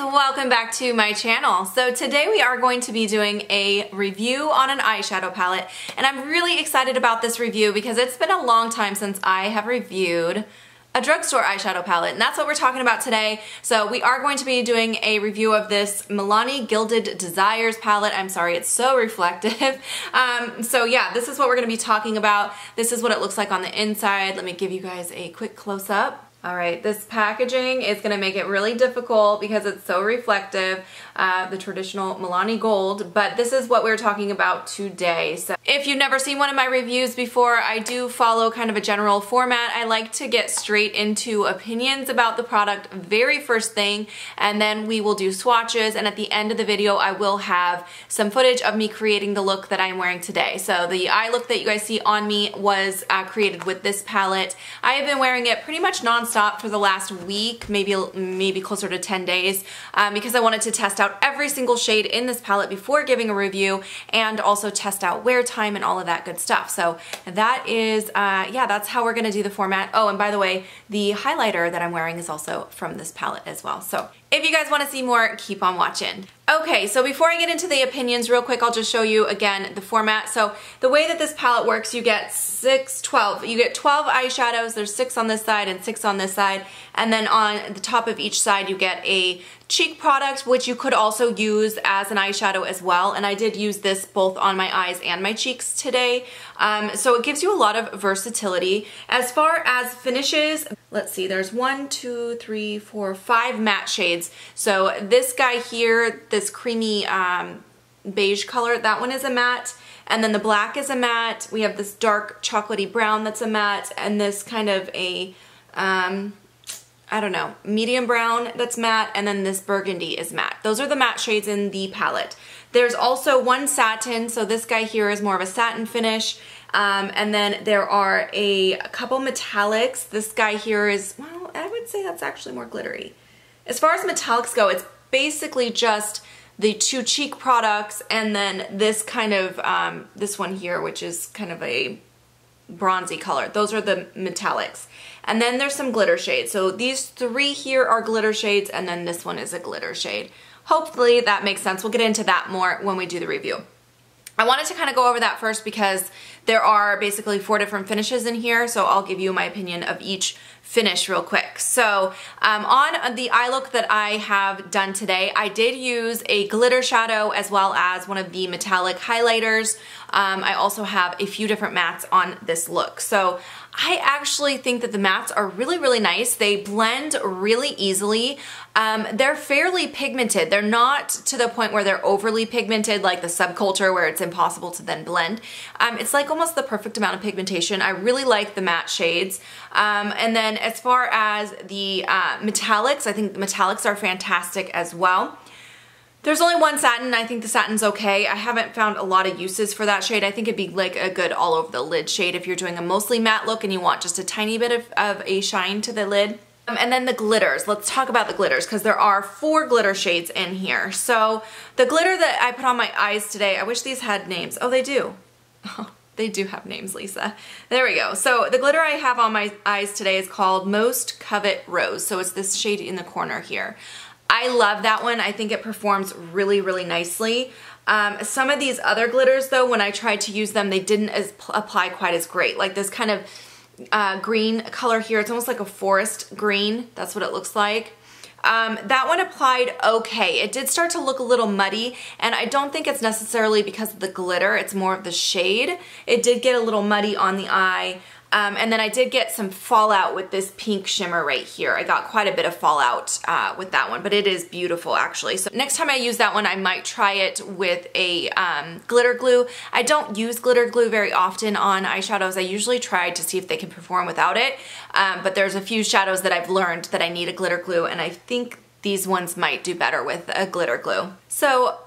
welcome back to my channel. So today we are going to be doing a review on an eyeshadow palette, and I'm really excited about this review because it's been a long time since I have reviewed a drugstore eyeshadow palette, and that's what we're talking about today. So we are going to be doing a review of this Milani Gilded Desires palette. I'm sorry, it's so reflective. So yeah, this is what we're going to be talking about. This is what it looks like on the inside. Let me give you guys a quick close-up. All right, this packaging is gonna make it really difficult because it's so reflective, the traditional Milani Gold, but this is what we're talking about today. So if you've never seen one of my reviews before, I do follow kind of a general format. I like to get straight into opinions about the product very first thing, and then we will do swatches, and at the end of the video, I will have some footage of me creating the look that I'm wearing today. So the eye look that you guys see on me was created with this palette. I have been wearing it pretty much non-stop for the last week, maybe closer to 10 days, because I wanted to test out every single shade in this palette before giving a review, and also test out wear time and all of that good stuff. So that is, yeah, that's how we're gonna do the format. Oh, and by the way, the highlighter that I'm wearing is also from this palette as well. So if you guys wanna see more, keep on watching. Okay, so before I get into the opinions real quick, I'll just show you again the format. So the way that this palette works, you get 12. You get 12 eyeshadows. There's 6 on this side and 6 on this side. And then on the top of each side, you get a cheek product, which you could also use as an eyeshadow as well. And I did use this both on my eyes and my cheeks today. So it gives you a lot of versatility. As far as finishes, let's see, there's 1, 2, 3, 4, 5 matte shades. So this guy here, this creamy beige color, that one is a matte. And then the black is a matte. We have this dark chocolatey brown that's a matte, and this kind of a, I don't know, medium brown that's matte, and then this burgundy is matte. Those are the matte shades in the palette. There's also one satin, so this guy here is more of a satin finish. And then there are a couple metallics. This guy here is, well, I would say that's actually more glittery. As far as metallics go, it's basically just the 2 cheek products, and then this kind of, this one here, which is kind of a bronzy color. Those are the metallics. And then there's some glitter shades. So these 3 here are glitter shades, and then this one is a glitter shade. Hopefully that makes sense. We'll get into that more when we do the review. I wanted to kind of go over that first because there are basically 4 different finishes in here, so I'll give you my opinion of each finish real quick. So on the eye look that I have done today, I did use a glitter shadow as well as one of the metallic highlighters. I also have a few different mattes on this look. So I actually think that the mattes are really, really nice. They blend really easily. They're fairly pigmented. They're not to the point where they're overly pigmented like the subculture where it's impossible to then blend. It's like almost the perfect amount of pigmentation. I really like the matte shades. And then as far as the metallics, I think the metallics are fantastic as well. There's only one satin. I think the satin's okay. I haven't found a lot of uses for that shade. I think it'd be like a good all over the lid shade if you're doing a mostly matte look and you want just a tiny bit of a shine to the lid. And then the glitters. Let's talk about the glitters because there are 4 glitter shades in here. So the glitter that I put on my eyes today, I wish these had names. Oh, they do. Oh, they do have names, Lisa. There we go. So the glitter I have on my eyes today is called Most Covet Rose. So it's this shade in the corner here. I love that one. I think it performs really, really nicely. Some of these other glitters though, when I tried to use them, they didn't apply quite as great. Like this kind of green color here, it's almost like a forest green. That's what it looks like. That one applied okay. It did start to look a little muddy, and I don't think it's necessarily because of the glitter, it's more of the shade. It did get a little muddy on the eye. And then I did get some fallout with this pink shimmer right here. I got quite a bit of fallout with that one, but it is beautiful actually. So next time I use that one, I might try it with a glitter glue. I don't use glitter glue very often on eyeshadows. I usually try to see if they can perform without it, but there's a few shadows that I've learned that I need a glitter glue, and I think these ones might do better with a glitter glue. So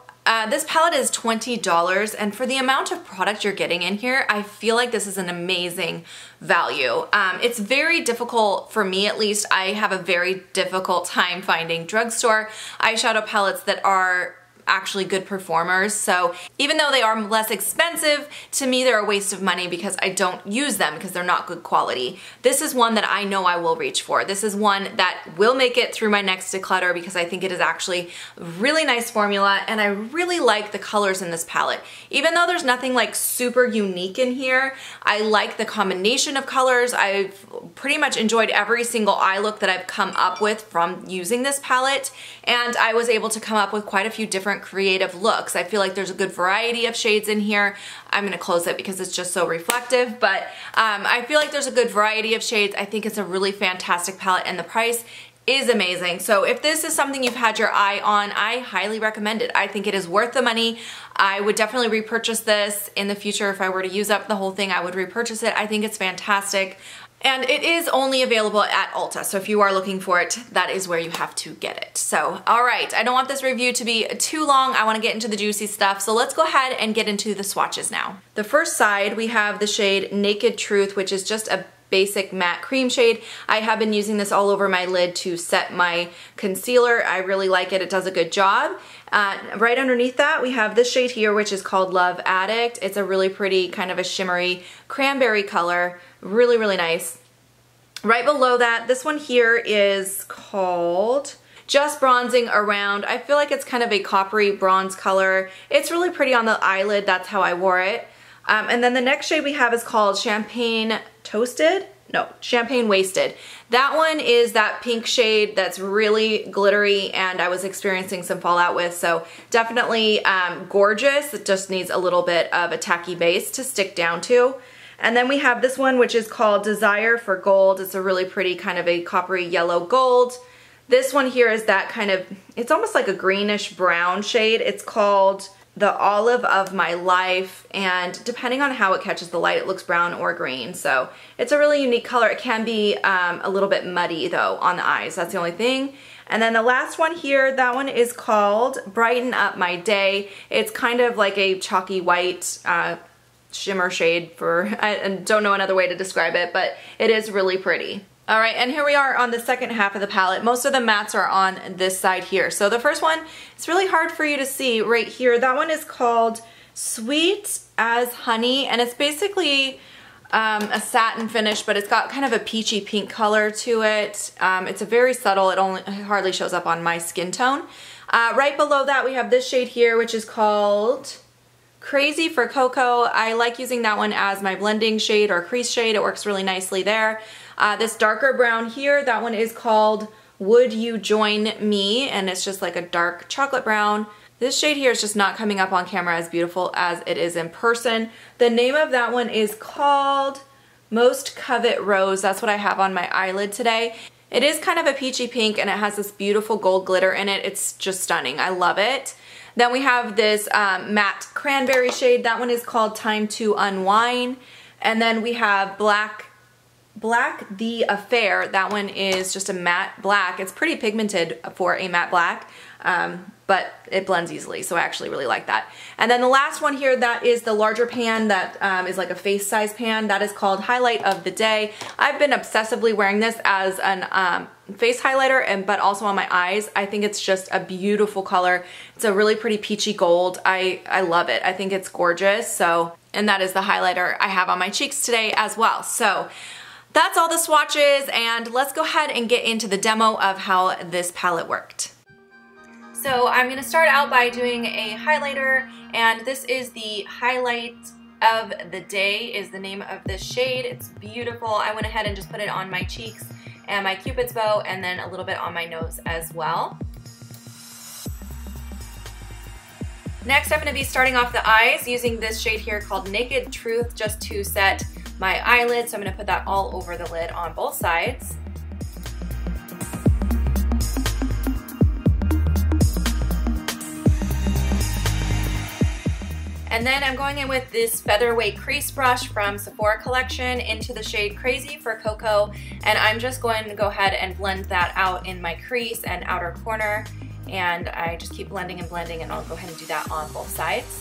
this palette is $20, and for the amount of product you're getting in here, I feel like this is an amazing value. It's very difficult, for me at least, I have a very difficult time finding drugstore eyeshadow palettes that are actually good performers. So even though they are less expensive, to me they're a waste of money because I don't use them because they're not good quality. This is one that I know I will reach for. This is one that will make it through my next declutter because I think it is actually a really nice formula, and I really like the colors in this palette. Even though there's nothing like super unique in here, I like the combination of colors. I've pretty much enjoyed every single eye look that I've come up with from using this palette, and I was able to come up with quite a few different creative looks. I feel like there's a good variety of shades in here. I'm gonna close it because it's just so reflective, but I feel like there's a good variety of shades. I think it's a really fantastic palette, and the price is amazing. So if this is something you've had your eye on, I highly recommend it. I think it is worth the money. I would definitely repurchase this in the future. If I were to use up the whole thing, I would repurchase it. I think it's fantastic. And it is only available at Ulta, so if you are looking for it, that is where you have to get it. So, all right, I don't want this review to be too long. I want to get into the juicy stuff, so let's go ahead and get into the swatches now. The first side, we have the shade Naked Truth, which is just a basic matte cream shade. I have been using this all over my lid to set my concealer. I really like it. It does a good job. Right underneath that, we have this shade here, which is called Love Addict. It's a really pretty kind of a shimmery cranberry color. Really, really nice. Right below that, this one here is called Just Bronzing Around. I feel like it's kind of a coppery bronze color. It's really pretty on the eyelid. That's how I wore it. And then the next shade we have is called Champagne Toasted? No, Champagne Wasted. That one is that pink shade that's really glittery and I was experiencing some fallout with, so definitely gorgeous. It just needs a little bit of a tacky base to stick down to. And then we have this one, which is called Desire for Gold. It's a really pretty kind of a coppery yellow gold. This one here is that kind of, it's almost like a greenish brown shade. It's called The Olive of My Life, and depending on how it catches the light, it looks brown or green. So it's a really unique color. It can be a little bit muddy though on the eyes. That's the only thing. And then the last one here, that one is called Brighten Up My Day. It's kind of like a chalky white shimmer shade for, I don't know another way to describe it, but it is really pretty. All right, and here we are on the second half of the palette. Most of the mattes are on this side here. So the first one, it's really hard for you to see right here. That one is called Sweet as Honey, and it's basically a satin finish, but it's got kind of a peachy pink color to it. It's a very subtle, it hardly shows up on my skin tone. Right below that, we have this shade here, which is called Crazy for Cocoa. I like using that one as my blending shade or crease shade. It works really nicely there. This darker brown here, that one is called Would You Join Me? And it's just like a dark chocolate brown. This shade here is just not coming up on camera as beautiful as it is in person. The name of that one is called Most Covet Rose. That's what I have on my eyelid today. It is kind of a peachy pink and it has this beautiful gold glitter in it. It's just stunning. I love it. Then we have this matte cranberry shade. That one is called Time to Unwind. And then we have Black The Affair. That one is just a matte black. It's pretty pigmented for a matte black, but it blends easily, so I actually really like that. And then the last one here, that is the larger pan that is like a face size pan. That is called Highlight of the Day. I've been obsessively wearing this as an face highlighter, but also on my eyes. I think it's just a beautiful color. It's a really pretty peachy gold. I love it. I think it's gorgeous. So, and that is the highlighter I have on my cheeks today as well. So that's all the swatches, and let's go ahead and get into the demo of how this palette worked. So I'm going to start out by doing a highlighter, and this is the Highlight of the Day is the name of this shade. It's beautiful. I went ahead and just put it on my cheeks and my Cupid's bow, and then a little bit on my nose as well. Next, I'm going to be starting off the eyes using this shade here called Naked Truth, just to set my eyelid. So I'm going to put that all over the lid on both sides. And then I'm going in with this featherweight crease brush from Sephora collection into the shade Crazy for Cocoa, and I'm just going to go ahead and blend that out in my crease and outer corner, and I just keep blending and blending, and I'll go ahead and do that on both sides.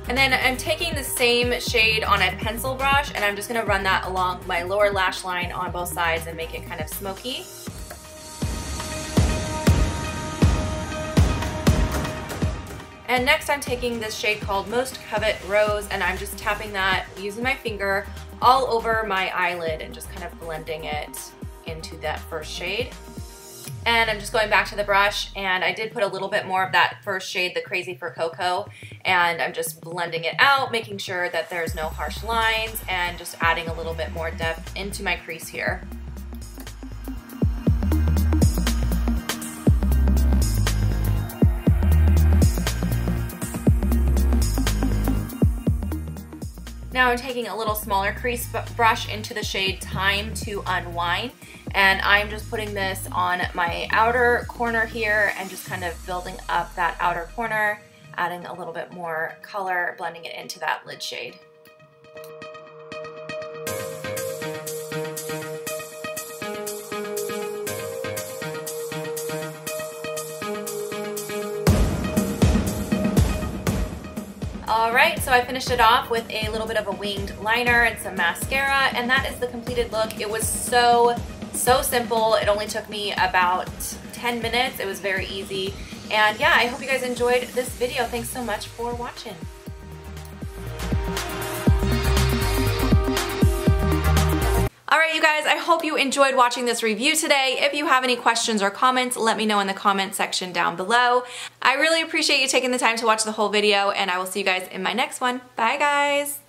And And then I'm taking the same shade on a pencil brush and I'm just gonna run that along my lower lash line on both sides and make it kind of smoky. And next I'm taking this shade called Most Covet Rose and I'm just tapping that using my finger all over my eyelid and just kind of blending it into that first shade. And I'm just going back to the brush and I did put a little bit more of that first shade, the Crazy for Cocoa, and I'm just blending it out, making sure that there's no harsh lines and just adding a little bit more depth into my crease here. Now I'm taking a little smaller crease brush into the shade Time to Unwind, and I'm just putting this on my outer corner here and just kind of building up that outer corner, adding a little bit more color, blending it into that lid shade. Alright, so I finished it off with a little bit of a winged liner and some mascara, and that is the completed look. It was so simple. It only took me about 10 minutes. It was very easy. And yeah, I hope you guys enjoyed this video. Thanks so much for watching. Alright you guys, I hope you enjoyed watching this review today. If you have any questions or comments, let me know in the comment section down below. I really appreciate you taking the time to watch the whole video, and I will see you guys in my next one. Bye guys!